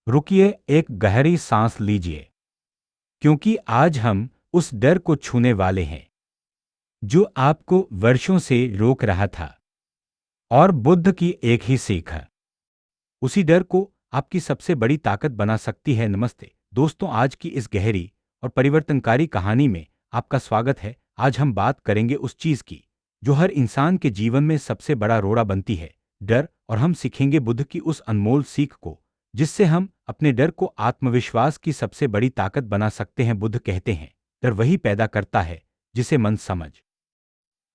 रुकिए, एक गहरी सांस लीजिए, क्योंकि आज हम उस डर को छूने वाले हैं जो आपको वर्षों से रोक रहा था। और बुद्ध की एक ही सीख है, उसी डर को आपकी सबसे बड़ी ताकत बना सकती है। नमस्ते दोस्तों, आज की इस गहरी और परिवर्तनकारी कहानी में आपका स्वागत है। आज हम बात करेंगे उस चीज की जो हर इंसान के जीवन में सबसे बड़ा रोड़ा बनती है, डर। और हम सीखेंगे बुद्ध की उस अनमोल सीख को जिससे हम अपने डर को आत्मविश्वास की सबसे बड़ी ताकत बना सकते हैं। बुद्ध कहते हैं, डर वही पैदा करता है जिसे मन समझ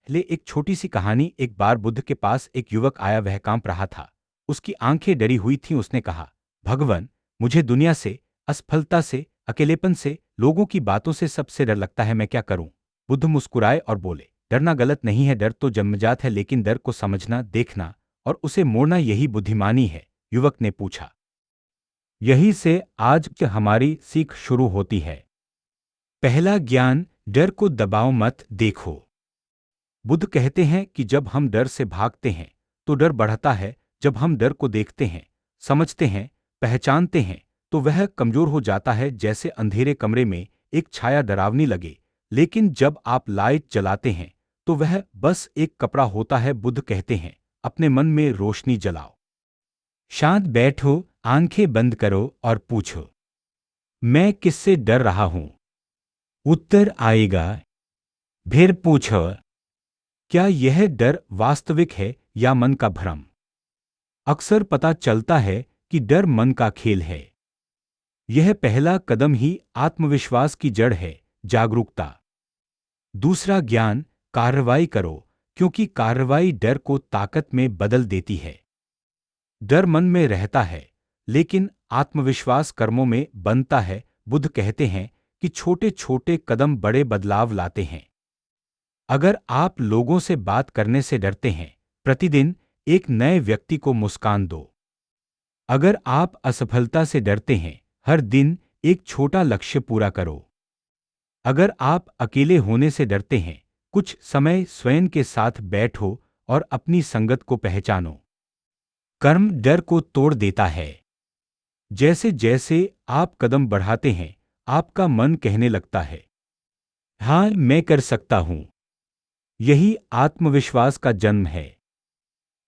ले। एक छोटी सी कहानी। एक बार बुद्ध के पास एक युवक आया, वह कांप रहा था, उसकी आंखें डरी हुई थीं। उसने कहा, भगवान, मुझे दुनिया से, असफलता से, अकेलेपन से, लोगों की बातों से सबसे डर लगता है, मैं क्या करूं? बुद्ध मुस्कुराए और बोले, डरना गलत नहीं है, डर तो जन्मजात है, लेकिन डर को समझना, देखना और उसे मोड़ना यही बुद्धिमानी है। युवक ने पूछा, यही से आज की हमारी सीख शुरू होती है। पहला ज्ञान, डर को दबाओ मत, देखो। बुद्ध कहते हैं कि जब हम डर से भागते हैं तो डर बढ़ता है, जब हम डर को देखते हैं, समझते हैं, पहचानते हैं तो वह कमजोर हो जाता है। जैसे अंधेरे कमरे में एक छाया डरावनी लगे, लेकिन जब आप लाइट जलाते हैं तो वह बस एक कपड़ा होता है। बुद्ध कहते हैं, अपने मन में रोशनी जलाओ, शांत बैठो, आंखें बंद करो और पूछो, मैं किससे डर रहा हूं? उत्तर आएगा। फिर पूछो, क्या यह डर वास्तविक है या मन का भ्रम? अक्सर पता चलता है कि डर मन का खेल है। यह पहला कदम ही आत्मविश्वास की जड़ है, जागरूकता। दूसरा ज्ञान, कार्रवाई करो, क्योंकि कार्रवाई डर को ताकत में बदल देती है। डर मन में रहता है, लेकिन आत्मविश्वास कर्मों में बनता है। बुद्ध कहते हैं कि छोटे छोटे कदम बड़े बदलाव लाते हैं। अगर आप लोगों से बात करने से डरते हैं, प्रतिदिन एक नए व्यक्ति को मुस्कान दो। अगर आप असफलता से डरते हैं, हर दिन एक छोटा लक्ष्य पूरा करो। अगर आप अकेले होने से डरते हैं, कुछ समय स्वयं के साथ बैठो और अपनी संगत को पहचानो। कर्म डर को तोड़ देता है। जैसे जैसे आप कदम बढ़ाते हैं, आपका मन कहने लगता है, हाँ, मैं कर सकता हूं। यही आत्मविश्वास का जन्म है।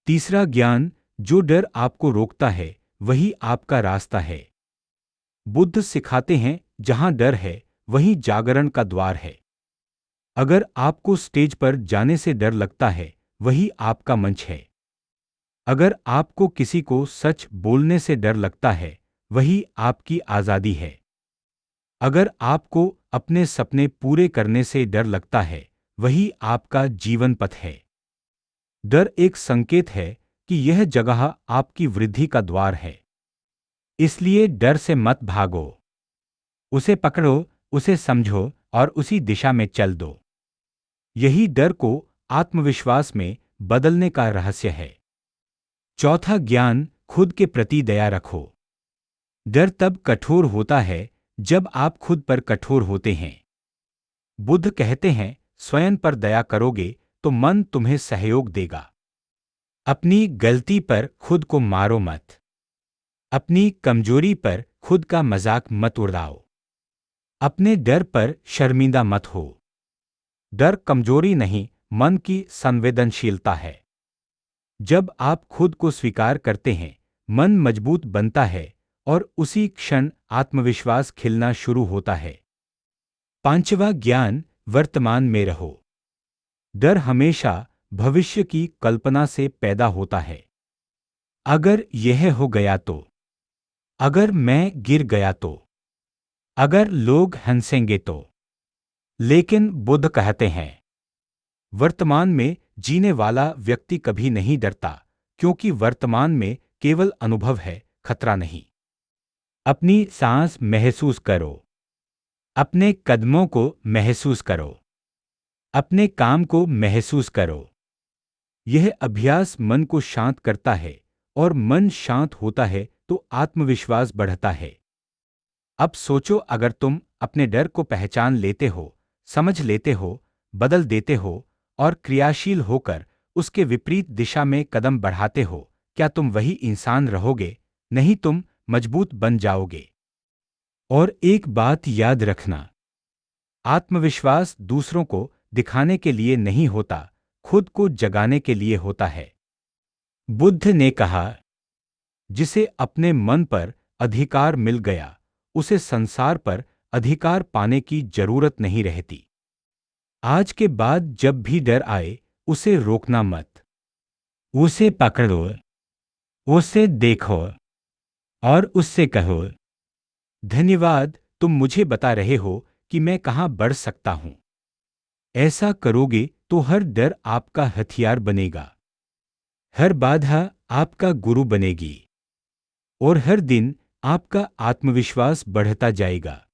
तीसरा ज्ञान, जो डर आपको रोकता है वही आपका रास्ता है। बुद्ध सिखाते हैं, जहां डर है वहीं जागरण का द्वार है। अगर आपको स्टेज पर जाने से डर लगता है, वही आपका मंच है। अगर आपको किसी को सच बोलने से डर लगता है, वही आपकी आजादी है। अगर आपको अपने सपने पूरे करने से डर लगता है, वही आपका जीवन पथ है। डर एक संकेत है कि यह जगह आपकी वृद्धि का द्वार है। इसलिए डर से मत भागो, उसे पकड़ो, उसे समझो और उसी दिशा में चल दो। यही डर को आत्मविश्वास में बदलने का रहस्य है। चौथा ज्ञान, खुद के प्रति दया रखो। डर तब कठोर होता है जब आप खुद पर कठोर होते हैं। बुद्ध कहते हैं, स्वयं पर दया करोगे तो मन तुम्हें सहयोग देगा। अपनी गलती पर खुद को मारो मत। अपनी कमजोरी पर खुद का मजाक मत उड़ाओ। अपने डर पर शर्मिंदा मत हो। डर कमजोरी नहीं, मन की संवेदनशीलता है। जब आप खुद को स्वीकार करते हैं, मन मजबूत बनता है और उसी क्षण आत्मविश्वास खिलना शुरू होता है। पांचवा ज्ञान, वर्तमान में रहो। डर हमेशा भविष्य की कल्पना से पैदा होता है। अगर यह हो गया तो, अगर मैं गिर गया तो, अगर लोग हंसेंगे तो। लेकिन बुद्ध कहते हैं, वर्तमान में जीने वाला व्यक्ति कभी नहीं डरता, क्योंकि वर्तमान में केवल अनुभव है, खतरा नहीं। अपनी सांस महसूस करो, अपने कदमों को महसूस करो, अपने काम को महसूस करो। यह अभ्यास मन को शांत करता है और मन शांत होता है तो आत्मविश्वास बढ़ता है। अब सोचो, अगर तुम अपने डर को पहचान लेते हो, समझ लेते हो, बदल देते हो और क्रियाशील होकर उसके विपरीत दिशा में कदम बढ़ाते हो, क्या तुम वही इंसान रहोगे? नहीं, तुम मजबूत बन जाओगे। और एक बात याद रखना, आत्मविश्वास दूसरों को दिखाने के लिए नहीं होता, खुद को जगाने के लिए होता है। बुद्ध ने कहा, जिसे अपने मन पर अधिकार मिल गया, उसे संसार पर अधिकार पाने की जरूरत नहीं रहती। आज के बाद जब भी डर आए, उसे रोकना मत। उसे पकड़ो, उसे देखो और उससे कहो, धन्यवाद, तुम मुझे बता रहे हो कि मैं कहां बढ़ सकता हूं। ऐसा करोगे तो हर डर आपका हथियार बनेगा, हर बाधा आपका गुरु बनेगी और हर दिन आपका आत्मविश्वास बढ़ता जाएगा।